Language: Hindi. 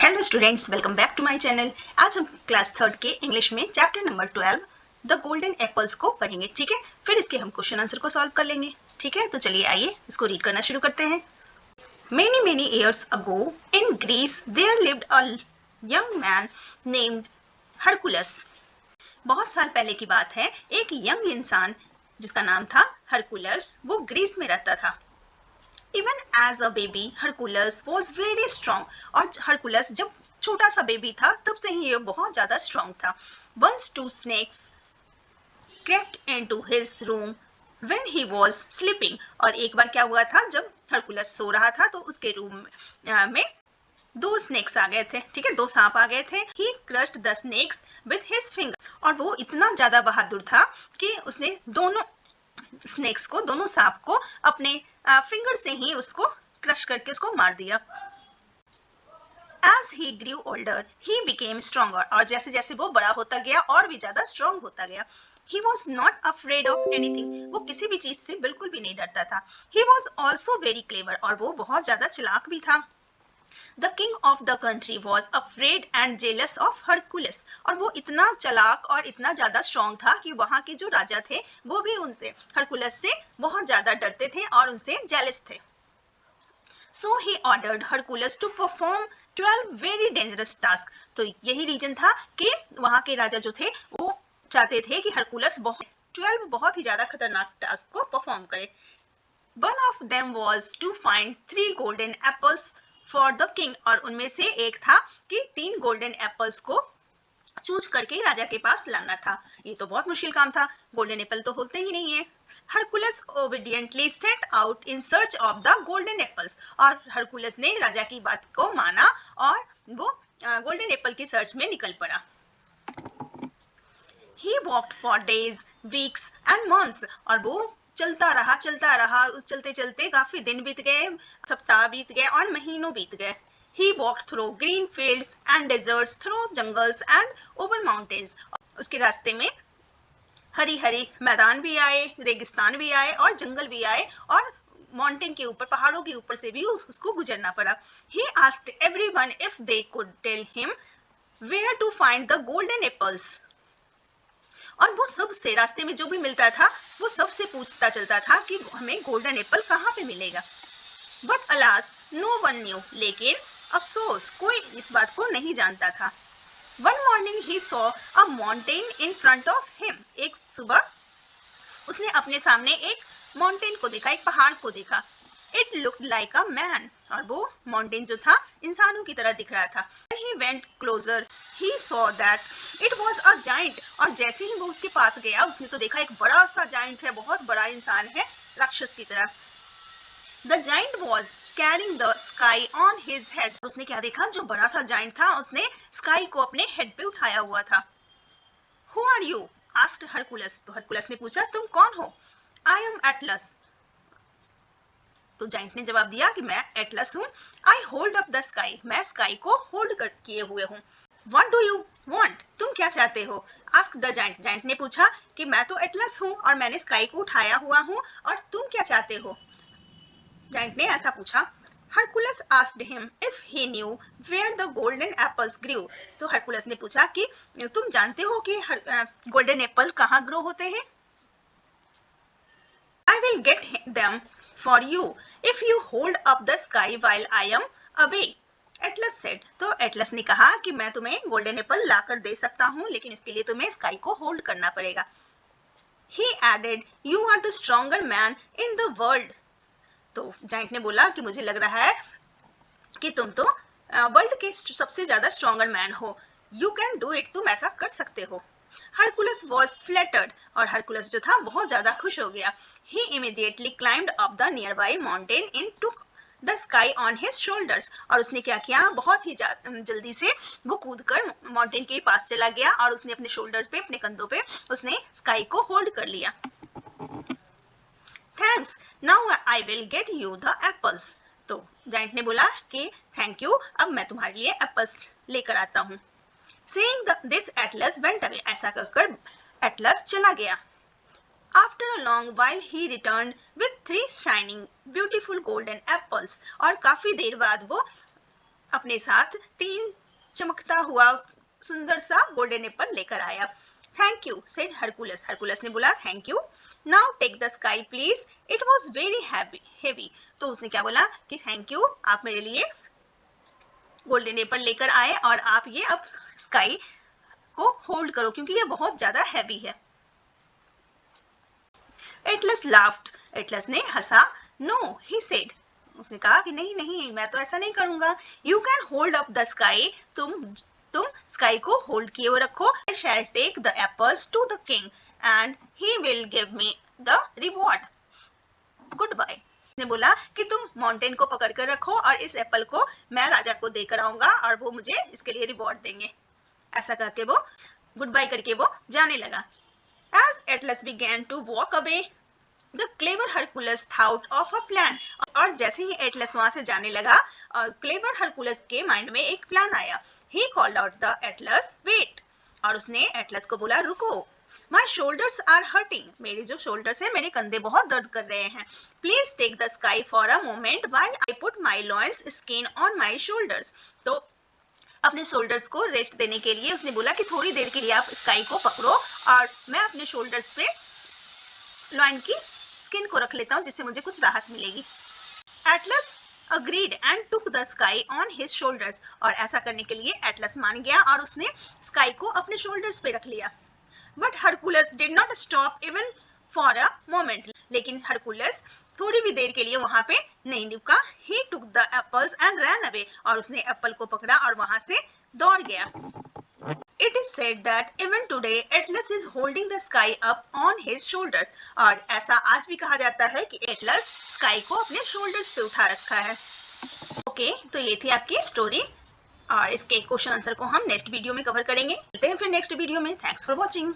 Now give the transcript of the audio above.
Hello students, welcome back to my channel. आज हम क्लास 3 के इंग्लिश में chapter number 12 the golden apples को पढ़ेंगे। ठीक है, फिर इसके हम क्वेश्चन आंसर को सॉल्व कर लेंगे। ठीक है, तो चलिए आइए इसको रीड करना शुरू करते हैं। Many years ago in Greece there lived a young man named Hercules. बहुत साल पहले की बात है, एक यंग इंसान जिसका नाम था हरकुलस, वो ग्रीस में रहता था। Even as a baby, Hercules was very strong. और हरकुलस जब छोटा सा बेबी था तब से ही ये बहुत ज्यादा स्ट्रॉन्ग था। Once two snakes crept into his room when he was sleeping. और एक बार क्या हुआ था, जब हरकुलस सो रहा था तो उसके रूम में दो स्नेक्स आ गए थे। ठीक है, दो सांप आ गए थे। He crushed the snakes with his finger. और वो इतना ज्यादा बहादुर था कि उसने दोनों स्नेक्स को, दोनों सांप को अपने फिंगर से ही उसको क्रश करके उसको मार दिया। As he grew older, he became stronger. और जैसे जैसे वो बड़ा होता गया और भी ज्यादा स्ट्रॉन्ग होता गया। He was not afraid of anything. वो किसी भी चीज से बिल्कुल भी नहीं डरता था। He was also very clever. और वो बहुत ज्यादा चालाक भी था। The king of the country was afraid and jealous of Hercules. और वो इतना चालाक और इतना ज्यादा स्ट्रॉन्ग था कि वहां के जो राजा थे वो भी उनसे, हरकुलस से बहुत ज्यादा डरते थे और उनसे जेलस थे। So he ordered Hercules to perform 12 very dangerous tasks. तो यही रीजन था कि वहां के राजा जो थे वो चाहते थे कि हरकुलस 12 बहुत ही ज्यादा खतरनाक टास्क को परफॉर्म करे। One of them was to find 3 golden apples for the king. और उनमें से एक था कि 3 गोल्डन एप्पल्स को चूज करके राजा के पास लाना था। ये तो बहुत मुश्किल काम था, गोल्डन एप्पल तो होते ही नहीं है। Hercules obediently set out in search of the golden apples. और हरकुलस ने राजा की बात को माना और वो गोल्डन एप्पल की सर्च में निकल पड़ा। He walked for days, weeks and months. और वो चलता रहा, उस चलते चलते काफी दिन बीत गए, सप्ताह बीत गए और महीनों बीत गए। He walked through green fields and deserts, through jungles and over mountains. उसके रास्ते में हरी हरी मैदान भी आए, रेगिस्तान भी आए और जंगल भी आए और माउंटेन के ऊपर, पहाड़ों के ऊपर से भी उसको गुजरना पड़ा। He asked everyone if they could tell him where to find the golden apples. और वो सबसे, रास्ते में जो भी मिलता था वो सबसे पूछता चलता था कि हमें गोल्डन एप्पल कहाँ पे मिलेगा। But alas no one knew. लेकिन अफसोस कोई इस बात को नहीं जानता था। One morning he saw a mountain in front of him. एक सुबह उसने अपने सामने एक माउंटेन को देखा, एक पहाड़ को देखा। It looked like a man. और वो माउंटेन जो था इंसानों की तरह दिख रहा था। When he went closer, he saw that it was a giant. और जैसे ही वो उसके पास गया उसने तो देखा एक बड़ा सा जाइंट है, बहुत बड़ा इंसान है, राक्षस की तरह। The giant was carrying the sky on his head. उसने क्या देखा, जो बड़ा सा जाइंट था उसने स्काई को अपने हेड पे उठाया हुआ था। Who are you? asked Hercules. तो हरकुलस ने पूछा, तुम कौन हो? I am Atlas. तो जाइंट ने जवाब दिया कि मैं एटलस हूँ। I hold up the sky. मैं स्काई को होल्ड किए हुए हूँ। What do you want? तुम क्या चाहते हो? Ask the giant. जाइंट ने पूछा कि मैं तो एटलस हूँ और मैंने स्काई को उठाया हुआ हूँ, और तुम क्या चाहते हो? जाइंट ने ऐसा पूछा। Hercules asked him if he knew where the golden apples grew. तो हरकुलस ने पूछा कि तुम जानते हो कि गोल्डन एप्पल कहाँ ग्रो होते हैं? I will get them for you if you hold up the sky while I am away. Atlas said. तो एटलस ने कहा कि मैं तुम्हें गोल्डन एप्पल ला कर दे सकता हूँ, लेकिन इसके लिए तुम्हें स्काई को होल्ड करना पड़ेगा। He added, you are the stronger man in the world. तो जाइंट ने बोला कि मुझे लग रहा है कि तुम तो वर्ल्ड के सबसे ज्यादा स्ट्रॉन्गर मैन हो। You can do it. तुम ऐसा कर सकते हो। Hercules was flattered. और हरकुलस जो था बहुत ज्यादा खुश हो गया। He immediately climbed up the nearby mountain and took the sky on his shoulders. और उसने क्या किया, बहुत ही जल्दी से वो कूदकर माउंटेन के पास चला गया और उसने अपने शोल्डर्स पे, अपने कंधों पे उसने स्काई को होल्ड कर लिया। Thanks. Now I will get you the apples. तो जाइंट ने बोला कि थैंक यू, अब मैं तुम्हारे लिए एप्पल्स लेकर आता हूँ। Saying this, Atlas went away. ऐसा कहकर एटलस चला गया। After a long while, he returned with 3 shining, beautiful golden apples. और काफी देर बाद वो अपने साथ 3 चमकता हुआ सुंदर सा गोल्डन एप्पल लेकर आया। Thank you said Hercules. Hercules ने बोला thank you. Now take the sky please, it was very heavy. तो उसने क्या बोला कि थैंक यू, आप मेरे लिए गोल्डन एप्पल लेकर आए और आप ये अब स्काई को होल्ड करो क्योंकि ये बहुत ज्यादा हैवी है। Atlas laughed. एटलस ने हंसा। No he said. उसने कहा कि नहीं नहीं, मैं तो ऐसा नहीं करूंगा। You can hold up the sky, तुम स्काई को होल्ड किए हुए रखो। I shall take the apples to the king and he will give me the reward. Good bye. ने बोला कि तुम माउंटेन को पकड़ कर रखो और इस एप्पल को मैं राजा को देकर आऊंगा और वो मुझे इसके लिए रिवॉर्ड देंगे। ऐसा करके वो गुड बाय करके वो जाने लगा। As Atlas began to walk away, the clever Hercules thought of a plan. और जैसे ही एटलस वहां से जाने लगा, क्लेवर हरकुलस के माइंड में एक प्लान आया। He called out the Atlas, wait. और उसने एटलस को बोला रुको। My shoulders are hurting. मेरे जो shoulders है, मेरे कंधे बहुत दर्द कर रहे हैं। Please take the sky for a moment while I put my lion's skin on my shoulders. तो अपने शोल्डर्स को रेस्ट देने के लिए उसने बोला कि थोड़ी देर के लिए आप स्काई को पकड़ो और मैं अपने शोल्डर्स पे लॉयन की स्किन को रख लेता हूँ जिससे मुझे कुछ राहत मिलेगी। Atlas agreed and took the sky on his shoulders. और ऐसा करने के लिए एटलस मान गया और उसने स्काई को अपने शोल्डर्स पे रख लिया। But Hercules did not stop even for a moment. लेकिन हरकुलस थोड़ी भी देर के लिए वहां पे नहीं रुका। He took the apples and ran away. और उसने एप्पल को पकड़ा और वहां से दौड़ गया। It is said that even today Atlas is holding the sky up on his shoulders. और ऐसा आज भी कहा जाता है कि एटलस स्काई को अपने शोल्डर्स पे उठा रखा है। ओके, तो ये थी आपकी स्टोरी और इसके क्वेश्चन आंसर को हम नेक्स्ट वीडियो में कवर करेंगे। मिलते हैं फिर नेक्स्ट वीडियो में। Thanks for watching.